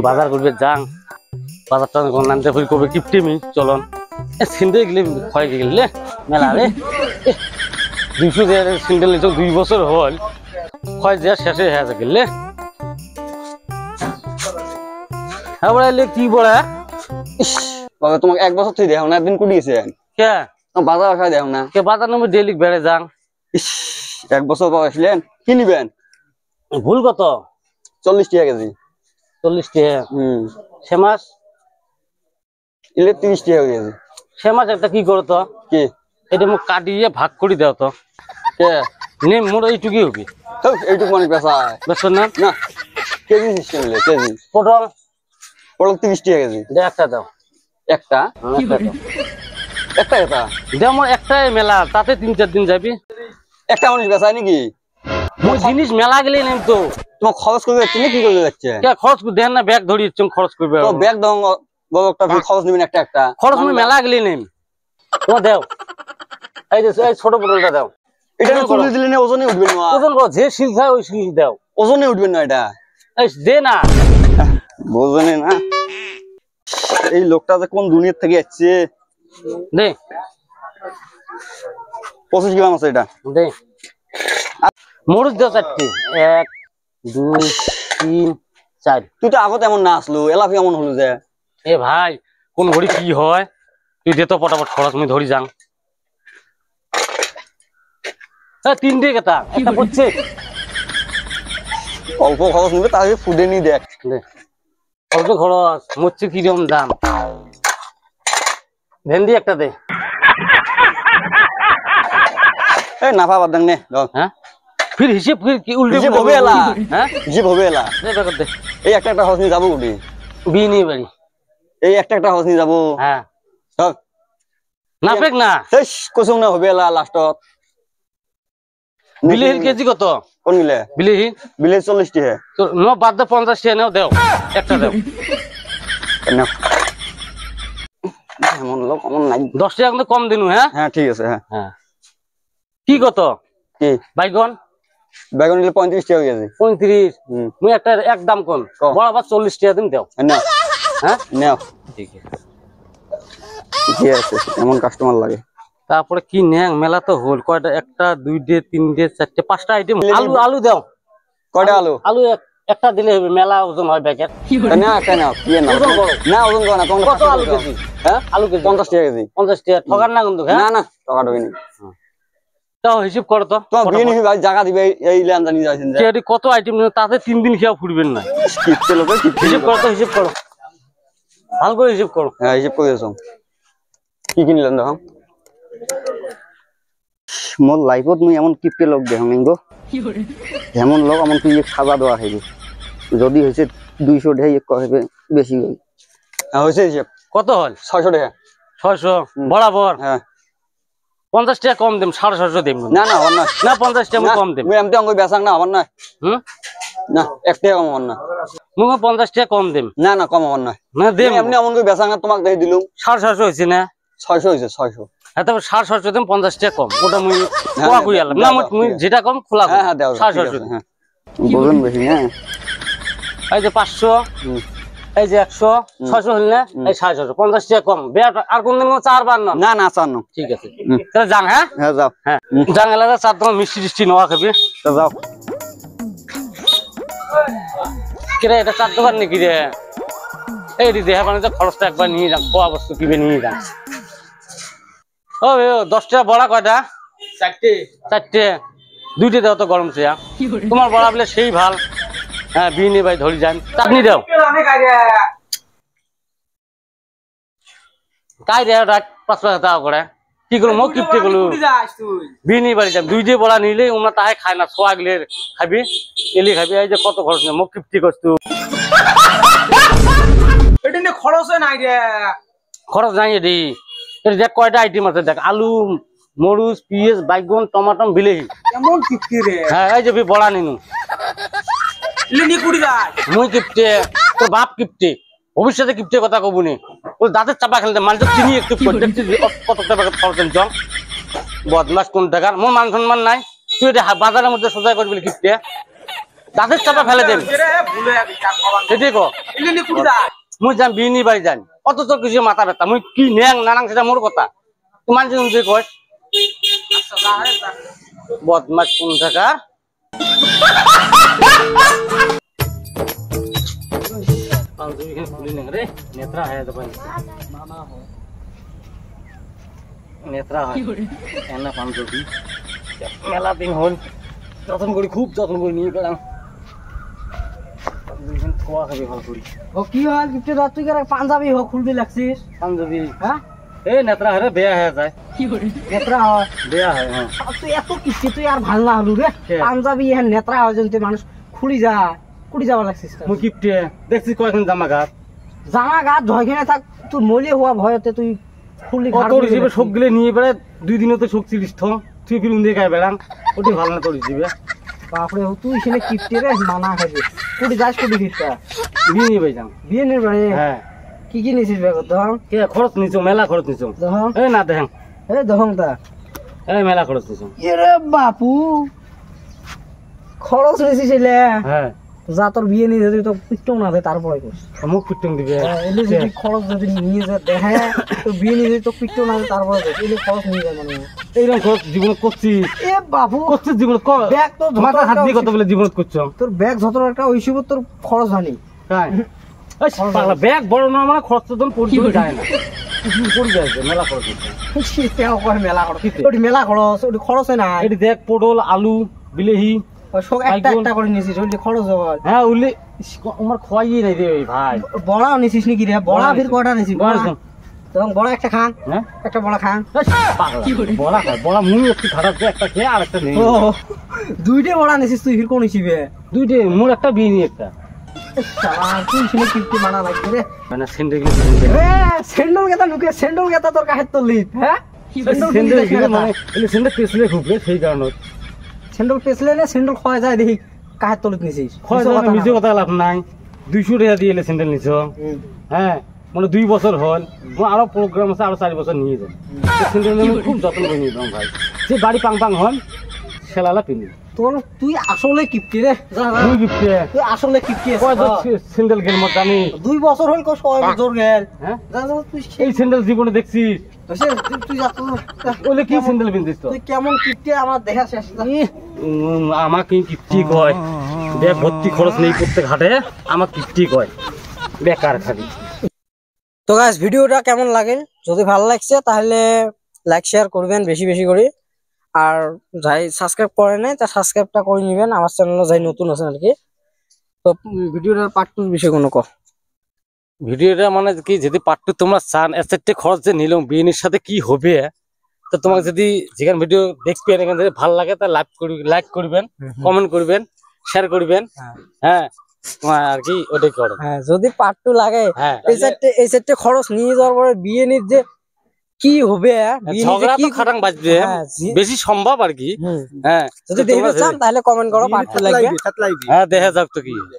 বাজার করবে যাং বাজারটা নামতে ফির কবে কিপটিমি চলন সিন্ডে গেলে ক্ষয় গেলে মেলা রে 200 সিন্ডেল নিচ 2 বছর হল ক্ষয় যে শেষে হয়ে গেলে হ্যাঁ বলে কি বলে বাবা তোমাকে 1 বছর থেকে দেখো না একদিন কুড়িয়েছে কে বাজার আসা দেখো না কে বাজার নামে ডেলি বেড়ে যাং 1 বছর পর আসলেন কি নিবেন ভুল কত 40 টাকা কেজি 40 টাকা সে মাছ ইলে 30 টাকা কেজি সে মাছ একটা কি করো তো কি এটা মোক কাটিয়ে ভাগ করে দাও তো কে নে মোর এইটুকুই হবি এইটুকু মানে পেশা বুঝছো না না কেজি সিস্টেম হলে কেজি পটল 30 টাকা কেজি একটা দাও একটা একটা দাও মোর একটাই মেলা তাতে 3-4 দিন যাবি একটা মানুষ বেচায় নাকি মোর জিনিস মেলা গেলে নেম তো তোমার খরচ করে যাচ্ছে না কি করে যাচ্ছে কে খরচ দেন না ব্যাগ ধরি খরচ করবে তো ব্যাগ দাও বড় একটা খরচ নেবেন একটা খরচ আমি মেলা গেলে নেম তোমার দাও এই যে এই ছোট পটলটা দাও এটা তুলে দিলে না ওজনে উঠবে না ওজন কত যে শিল খায় ওই শিল দাও ওজনে উঠবে না এটা এই দে না বোঝনে না এই লোকটা যে কোন দুনিয়া থেকে আসছে দে 25 গ্রাম আছে এটা দে মরুচ দাও 4টি 1 2 3 4 তুই তো আগত এমন না আসলো এলাফি এমন হলো যে এ ভাই কোন ঘড়ি কি হয় তুই দে তো পটাপট খরচ আমি ধরি যাং হ্যাঁ 3টে কথা একটা পড়ছে অল্প খরচ নিবে তাহলে ফুডে নি দেখ দে অল্প খরচ মরছে কিরকম দাম ভেন্ডি একটা দে এই নাফা বাদ দেন নে হ্যাঁ ফির হিসাব ফির কি উল্টে হিসাব হবে এলা হ্যাঁ হিসাব হবে এলা দে বেকর দে এই একটা খরচ নিয়ে যাবো গুটি বিনি বাড়ি এই একটা খরচ নিয়ে যাবো হ্যাঁ সব না পেক না শেষ কোসুম না হবে এলা লাস্টত বিলেহির কেজি কত কোন গিলে বিলেহি বিলে 40 টাকা তো নো বাদ দে 50 টাকা নাও দাও একটা দাও না এমন লোক এমন নাই 10 টাকা কিন্তু কম দিনু হ্যাঁ হ্যাঁ ঠিক আছে হ্যাঁ হ্যাঁ কি কত কি বাইগন বেগুন নিলে 35 টাকা কেজি 35 মুই একটা একদম কোন বরাবর 40 টাকা দিন দাও না হ্যাঁ নাও ঠিক আছে ঠিক আছে এমন কাস্টমার লাগে তারপরে কি নেং মেলা তো হল কয়টা একটা 2টে 3টে 4টে 5টা আইটেম আলু দাও কয়টা আলু আলু একটা দিলে হবে মেলা ওজন হয় প্যাকেট না একটা নাও কি না ওজন করো না ওজন করো না তোমরা কত আলু কেজি হ্যাঁ আলু কেজি 50 টাকা কেজি 50 টাকা ঠকার না কিন্তু হ্যাঁ না না টাকা দেবে না তাও হিসাব করো তো তো বিয়ে নিবি ভাই জায়গা দিবে এই লেনদেন নিয়ে যাচ্ছেন যে কেডি কত আইটেম নিও তাতে 3 দিন খেয়া ফুরবেন না কিপতে লোকে হিসাব করো তো হিসাব করো ভালো করে হিসাব করো হ্যাঁ হিসাব করে দেছো কি কিনলেন দেখো মোর লাইফত মুই এমন কিপতে লোক দেখো নিঙ্গো এমন লোক এমন তুই খাজা দেওয়া হইবে যদি হইছে 200 টাকা এক কইবে বেশি হই হ্যাঁ হইছে হিসাব কত হল 600 টাকা 600 বরাবর হ্যাঁ 50 টাকা কম দেম 650 দেম না না আমার না না 50 টাকা কম দেম মুই এমতে অঙ্গ বেচাং না আমার না না 1 টাকা কম আমার না মুই 50 টাকা কম দেম না না কম আমার না না দেম এমনি অঙ্গ বেচাং না তোমাক দেই দিলুম 650 হইছে না 600 হইছে 600 হ্যাঁ তবে 650 দেম 50 টাকা কম ওটা মুই কোয়া কই আলাম না মুই যেটা কম খোলা হ্যাঁ হ্যাঁ দাও 650 হ্যাঁ বলেন বেশি না এই যে 500 এই যে 100 600 হল না এই 650 50 টাকা কম আর কোন দিন 4 বার না না না চার না ঠিক আছে তাহলে যাং হ্যাঁ হ্যাঁ যাও হ্যাঁ যাং এলাকা 4 তোমার মিষ্টি নেওয়া খাবি তো যাও কিরে এটা 4 দোকান নাকি রে এই দি দেহা মানে খরচটা একবার নিয়ে যান কোয়া বস্তু কিবে নিয়ে যান ও 10 টাকা বড়া কয়টা 4টে 2টে দাও তো গরম চা তোমার বড়া বলে সেই ভাল হ্যাঁ বিনি ভাই ধরি যান চাটনি দাও কাই রে রাত 500 টাকা করে কি করব মোক কিপতে গলু বিনি বাড়ি যাম 2টে বড়া নিলে ওনা তাহে খায় না সোয়াগলে খাবি এলি খাবি এই যে কত খরচ মোক কিপতি করছু এটা নে খরচ নাই রে খরচ নাই এডি এর দেখ কয়টা আইটেম আছে দেখ আলু মরুচ পিয়াজ বাইগন টমেটো বিলেহি এমন কিপতি রে হ্যাঁ এই যে বড়া নিনু লিনি কুড়ি যায় মুই কিপতে তোর বাপ কিপতে ভবিষ্যতে কিপতে কথা কবুনি ওই দাঁতের চাপা খেলতে মানুষ চিনি একটু কত টাকা খরচ জং বদমাস কোন টাকার মোর মান সম্মান নাই তুই এটা বাজারের মধ্যে সোজা করবি কিপতে দাঁতের চাপা ফেলে দেন রে ভুলে যাবি কাক বাবা সেটাই কো ইলে নি কুড়ি যায় মুই যাম বিনি বাড়ি যান অত তোর কিছু মাথা ব্যথা মুই কি নেং নানাং সেটা মোর কথা তোমার যে কয় আচ্ছা তাহলে বদমাস কোন টাকা নেত্রা হয় নেত্রা হয় এনা পাঞ্জাবি মেলা দিন হল যত্ন করি খুব যত্ন করে নিয়ে গেলাম খোয়া খাবি ভালো করি ও কি হল গিফটে দাও তুই করে পাঞ্জাবি হোক খুলবি লাগছিস পাঞ্জাবি হ্যাঁ এই নেত্রা হয় বেয়া হয়ে যায় নেত্রা হয় বেয়া হয় হ্যাঁ তুই এত কিস্তি তুই আর ভাল না হলু রে কে? পাঞ্জাবি হ্যাঁ নেত্রা হয় যেন তুই মানুষ খুলি যায় কুড়ি যাওয়া লাগছিস কেন? মুই কিপটে দেখছিস কয়েকদিন জামা ঘাট জামা গাছ ধয়খানে থাক তুই মলিয়ে হওয়া ভয়তে তুই খুলি ঘাড় তোর খুলি হিসেবে রাখছিস। শোক গেলে নিয়ে বেড়ে 2 দিনে তো শোক 30 ঠং তুই ফিল্ম দিয়ে গায়ে বেড়ান ওটি ভালো না তোর হিসেবে বাপরে তুই সেনে কিপ্টে রে মানা খাবি কুড়ি যাস কুড়ি ফিরতা বিয়ে নিয়ে যাম বিয়ে নির বাড়ি হ্যাঁ কি কি নিছিস বেগ ধর কে খরচ নিছো মেলা খরচ নিছো ধর এই না দেখেন এই দহং তা এই মেলা খরচ নিছো এরে বাপু খরচ নিছিস এলে হ্যাঁ যা তোর বিয়ে নিয়ে যদি তো পিট্টও না দেয় তারপরে করিস মুখ পিটং দিবে এলে যদি খরচ যদি নিয়ে যা দেখে তো বিয়ে নিয়ে যদি তো পিট্টও না দেয় তারপরে করিস এলে খরচ নিয়ে যায় মানে এইরকম খরচ জীবন করছিস এ বাবু করছিস জীবন ব্যাগ তো ধরতে মাথা হাত দিয়ে একটা কত বলে জীবন করছো তোর ব্যাগ যত একটা ওই হিসেবে তোর খরচ হয়নি তাই এই পাগলা ব্যাগ বড় না মানে খরচ তো তখন পড়তে যায় না কিছু পড়ে যায় যে, মেলা খরচ হচ্ছে তেও কয় মেলা খরচ ওটি মেলা খরচ ওটি খরচে না এটি দেখ পটল আলু বিলাহি সব একটা একটা করে নিছিস ওটি খরচ হয় হ্যাঁ উল্লে আমার খোয়াই নাই রে ভাই বড়াও নিছিস নাকি রে বড়া ফির কটা নিছিস বড়া তখন বড়া একটা খান হ্যাঁ একটা বড়া খান বড়া খায় বড়া মুই একটু খারাপ যে একটা খেয়ে আর একটা নেই ও দুইটা বড়া নিছিস তুই ফির কোন হিসেবে দুইটে মোর একটা বিয়ে নিয়ে একটা শালা তুই শুনে কিপ্টি মানা লাগছে রে মানে স্যান্ডেল স্যান্ডল গেতা নুকে স্যান্ডল গেতা তোর কাছে তো লিপ হ্যাঁ স্যান্ডেল গিয়ে মানে স্যান্ডেল পেছলে খুব রে সেই কারণে স্যান্ডল পেছলে না স্যান্ডল খোয়া যায় দেখি কাহের তলিত নিছিস খয় নিজে কথা লাভ নাই 200 টাকা দিয়ে এলে স্যান্ডেল নিছ হ্যাঁ মানে 2 বছর হল আরো প্রোগ্রাম আছে আরো 4 বছর নিয়ে যান স্যান্ডেল আমি খুব যত্ন করে নিয়ে যাম ভাই যে বাড়ি পাং পাং হন সেলালা পিনি তোর তুই আসলে কিপ্টি রে যা, যা। তুই গিফটে তুই আসলে কিপ্টি কয় স্যান্ডেল গেল মত আমি 2 বছর হল কো 6 বছর গেল হ্যাঁ যা যা তুই এই স্যান্ডেল জীবনে দেখছিস তুই যা ওলে কি স্যান্ডেল পিনছিস তো তুই কেমন কিপ্টি আমার দেখা শেষ যা। আমাকে কিপ্টি কয় দেখ ভর্তি খরচ নেই প্রত্যেক হাটে আমার কিপ্টি কয় বেকার খাবি তো গাইস ভিডিওটা কেমন লাগে যদি ভালো লাগছে তাহলে লাইক শেয়ার করবেন বেশি বেশি করে আর যাই সাবস্ক্রাইব করে নাই তা সাবস্ক্রাইবটা করে নেবেন আমার চ্যানেলে যাই নতুন আছে আর কি তো ভিডিওটার পার্ট 2 বিষয়ে কোনো কো ভিডিওটা মানে কি যদি পার্ট 2 তোমরা চান এসেটে খরচ যে নিলাম বিয়ের সাথে কি হবে তো তোমাকে যদি যেখানে ভিডিও দেখবে এখানে যদি ভালো লাগে তা লাইক করবেন কমেন্ট করবেন শেয়ার করবেন হ্যাঁ তোমার আর কি ওটাই করো হ্যাঁ যদি পার্ট 2 লাগে হ্যাঁ এই সেটে খরচ নিয়ে যাওয়ার পরে বিয়ে নির যে কি হবে বিয়ে নির যে ঝগড়া কি তো খাটাং বাজবে হ্যাঁ, বেশি সম্ভব আর কি হুম। হ্যাঁ যদি দেখতে চান তাহলে কমেন্ট করো পার্ট 2 লাগবে হ্যাঁ দেখা যাক তো কি হবে।